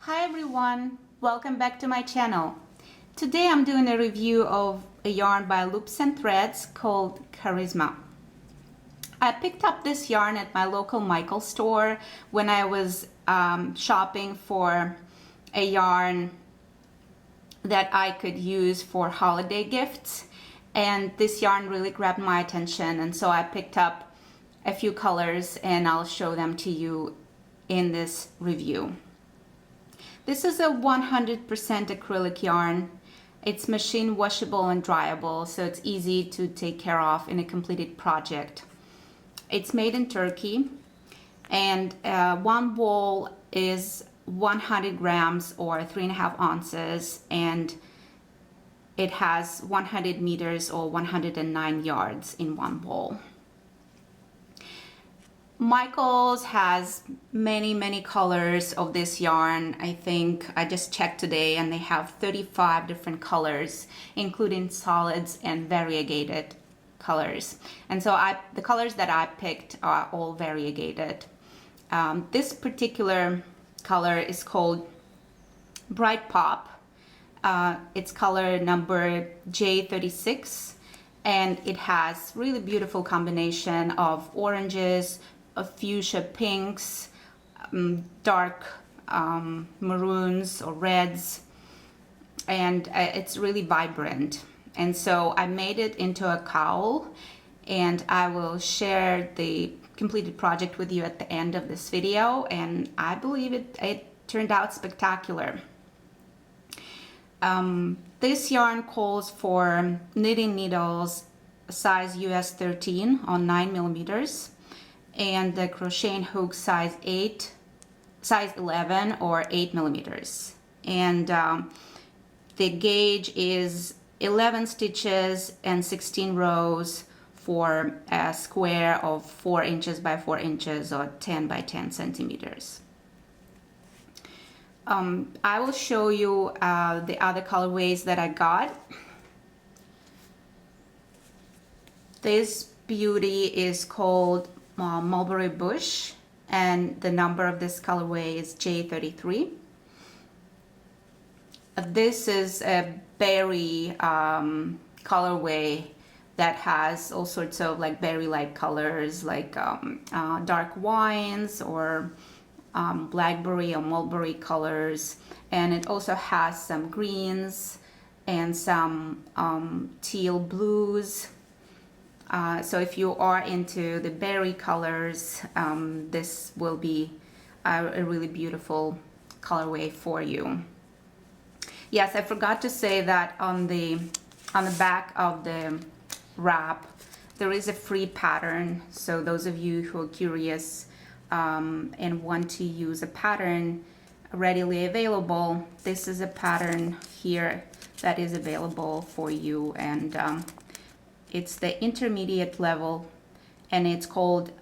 Hi everyone, welcome back to my channel. Today I'm doing a review of a yarn by Loops and Threads called Charisma. I picked up this yarn at my local Michaels store when I was shopping for a yarn that I could use for holiday gifts, and this yarn really grabbed my attention, and so I picked up a few colors and I'll show them to you in this review. This is a 100% acrylic yarn. It's machine washable and dryable, so it's easy to take care of in a completed project. It's made in Turkey, and one wool is 100 grams or 3.5 ounces, and it has 100 meters or 109 yards in one wool. Michaels has many colors of this yarn. I think I just checked today and they have 35 different colors, including solids and variegated colors. And so the colors that I picked are all variegated. This particular color is called Bright Pop. It's color number J36, and it has really beautiful combination of oranges, of fuchsia pinks, dark maroons or reds, and it's really vibrant. And so I made it into a cowl, and I will share the completed project with you at the end of this video, and I believe it turned out spectacular. This yarn calls for knitting needles size US 13 on 9 millimeters, and the crocheting hook size 11 or 8 millimeters. And the gauge is 11 stitches and 16 rows for a square of 4 inches by 4 inches or 10 by 10 centimeters. I will show you the other colorways that I got. This beauty is called Mulberry Bush, and the number of this colorway is J33. This is a berry colorway that has all sorts of like berry-like colors, like dark wines or blackberry or mulberry colors, and it also has some greens and some teal blues. So if you are into the berry colors, this will be a really beautiful colorway for you. Yes, I forgot to say that on the back of the wrap there is a free pattern, so those of you who are curious and want to use a pattern readily available, this is a pattern here that is available for you, and it's the intermediate level, and it's called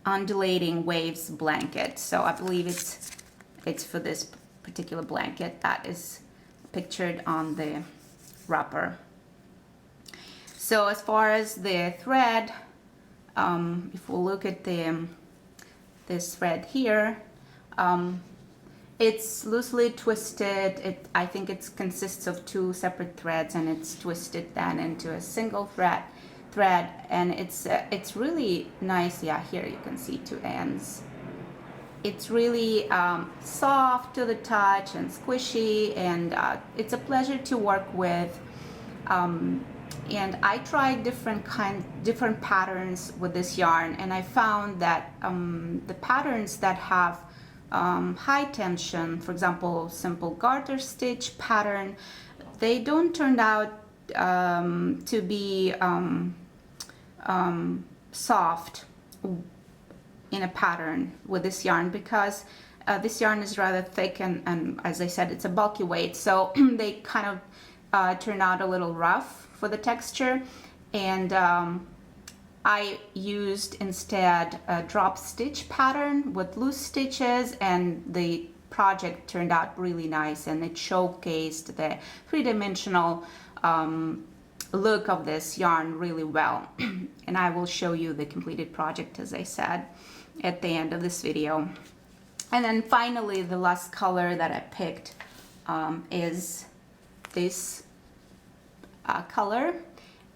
Undulating Waves Blanket. So I believe it's for this particular blanket that is pictured on the wrapper. So as far as the thread, if we look at this thread here, it's loosely twisted. I think it consists of 2 separate threads, and it's twisted then into a single thread, and it's really nice. Yeah, here you can see 2 ends. It's really soft to the touch and squishy, and it's a pleasure to work with. And I tried different patterns with this yarn, and I found that the patterns that have high tension, for example, simple garter stitch pattern, they don't turn out to be soft in a pattern with this yarn, because this yarn is rather thick, and as I said, it's a bulky weight, so they kind of turn out a little rough for the texture. And I used instead a drop stitch pattern with loose stitches, and the project turned out really nice, and it showcased the three-dimensional look of this yarn really well. And I will show you the completed project, as I said, at the end of this video. And then finally, the last color that I picked is this color,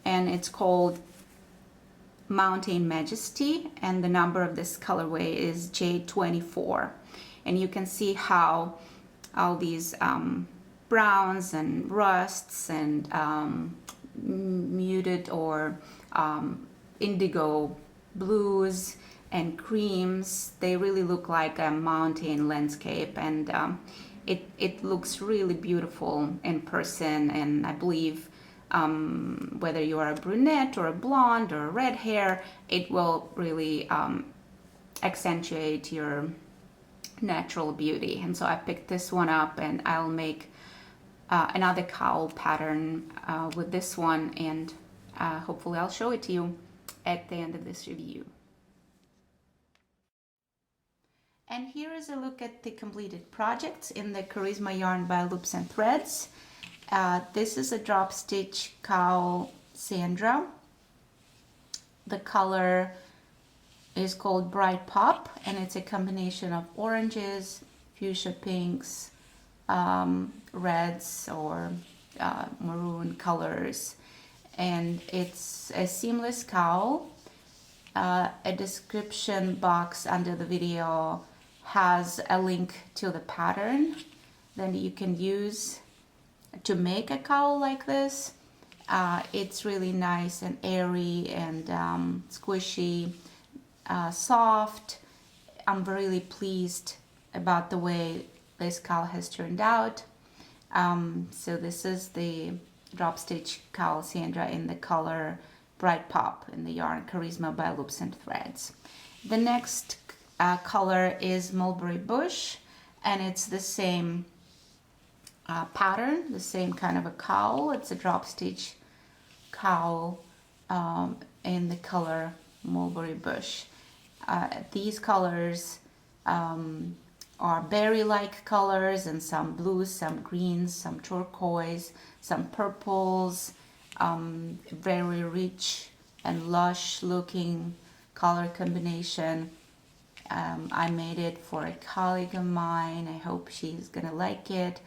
and it's called Mountain Majesty, and the number of this colorway is J24. And you can see how all these browns and rusts and muted or indigo blues and creams, they really look like a mountain landscape, and it looks really beautiful in person. And I believe whether you are a brunette or a blonde or a red hair, it will really accentuate your natural beauty. And so I picked this one up, and I'll make another cowl pattern with this one, and hopefully I'll show it to you at the end of this review. And here is a look at the completed projects in the Charisma yarn by Loops and Threads. This is a drop stitch Cowl Sandra. The color is called Bright Pop, and it's a combination of oranges, fuchsia pinks, reds or maroon colors, and it's a seamless cowl. A description box under the video has a link to the pattern that you can use to make a cowl like this. It's really nice and airy and squishy, soft. I'm really pleased about the way this cowl has turned out. So this is the drop stitch Cowl Sandra in the color Bright Pop in the yarn Charisma by Loops and Threads. The next color is Mulberry Bush, and it's the same pattern, the same kind of a cowl. It's a drop stitch cowl in the color Mulberry Bush. These colors are berry-like colors, and some blues, some greens, some turquoise, some purples, very rich and lush looking color combination. I made it for a colleague of mine. I hope she's gonna like it.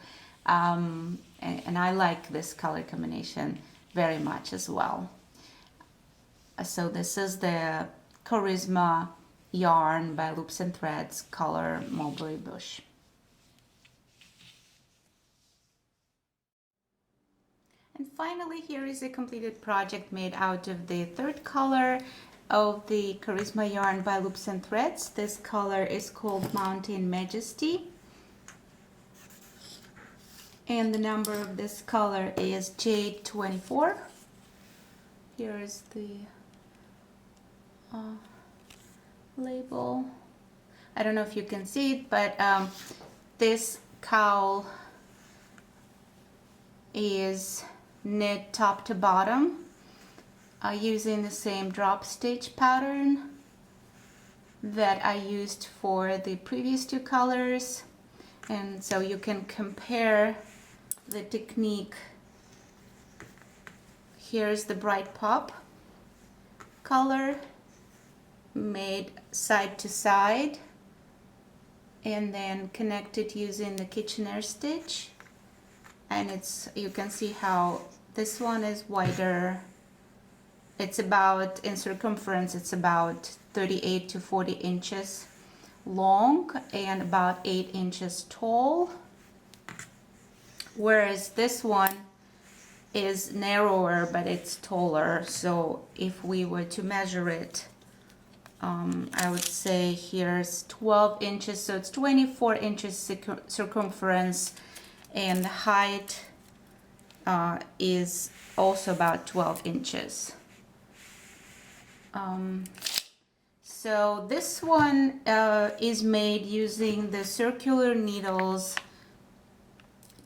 And I like this color combination very much as well. So this is the Charisma yarn by Loops and Threads, color Mulberry Bush. And finally, here is a completed project made out of the third color of the Charisma yarn by Loops and Threads. This color is called Mountain Majesty, and the number of this color is J24. Here is the label. I don't know if you can see it, but this cowl is knit top to bottom using the same drop stitch pattern that I used for the previous two colors. And so you can compare the technique. Here's the Bright Pop color made side to side and then connected using the Kitchener stitch, and you can see how this one is wider. It's about, in circumference, it's about 38 to 40 inches long and about 8 inches tall, whereas this one is narrower but it's taller. So if we were to measure it, I would say here's 12 inches, so it's 24 inches circumference, and the height is also about 12 inches. So this one is made using the circular needles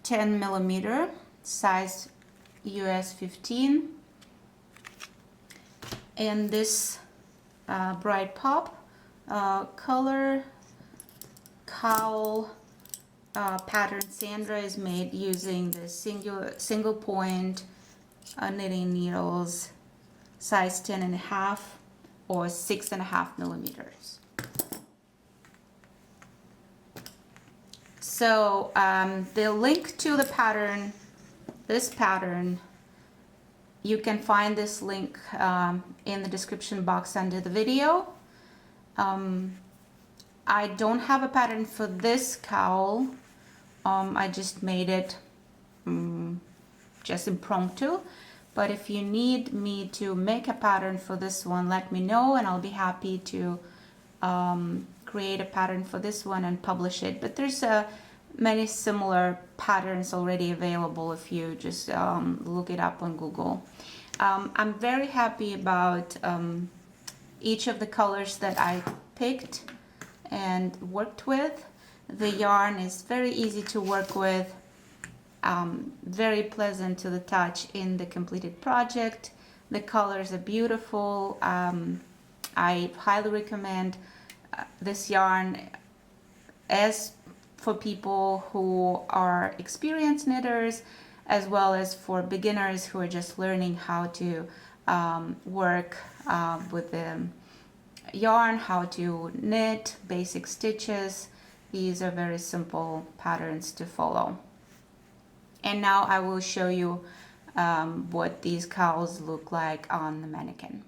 10 millimeter, size US 15, and this Bright Pop color cowl pattern Sandra is made using the single point knitting needles, size 10.5 or 6.5 millimeters. So the link to the pattern, this pattern, you can find this link in the description box under the video. I don't have a pattern for this cowl. I just made it just impromptu. But if you need me to make a pattern for this one, let me know and I'll be happy to create a pattern for this one and publish it. But there's many similar patterns already available if you just look it up on Google. I'm very happy about each of the colors that I picked and worked with. The yarn is very easy to work with, very pleasant to the touch in the completed project. The colors are beautiful. I highly recommend this yarn as for people who are experienced knitters, as well as for beginners who are just learning how to work with the yarn, how to knit basic stitches. These are very simple patterns to follow. And now I will show you what these cowls look like on the mannequin.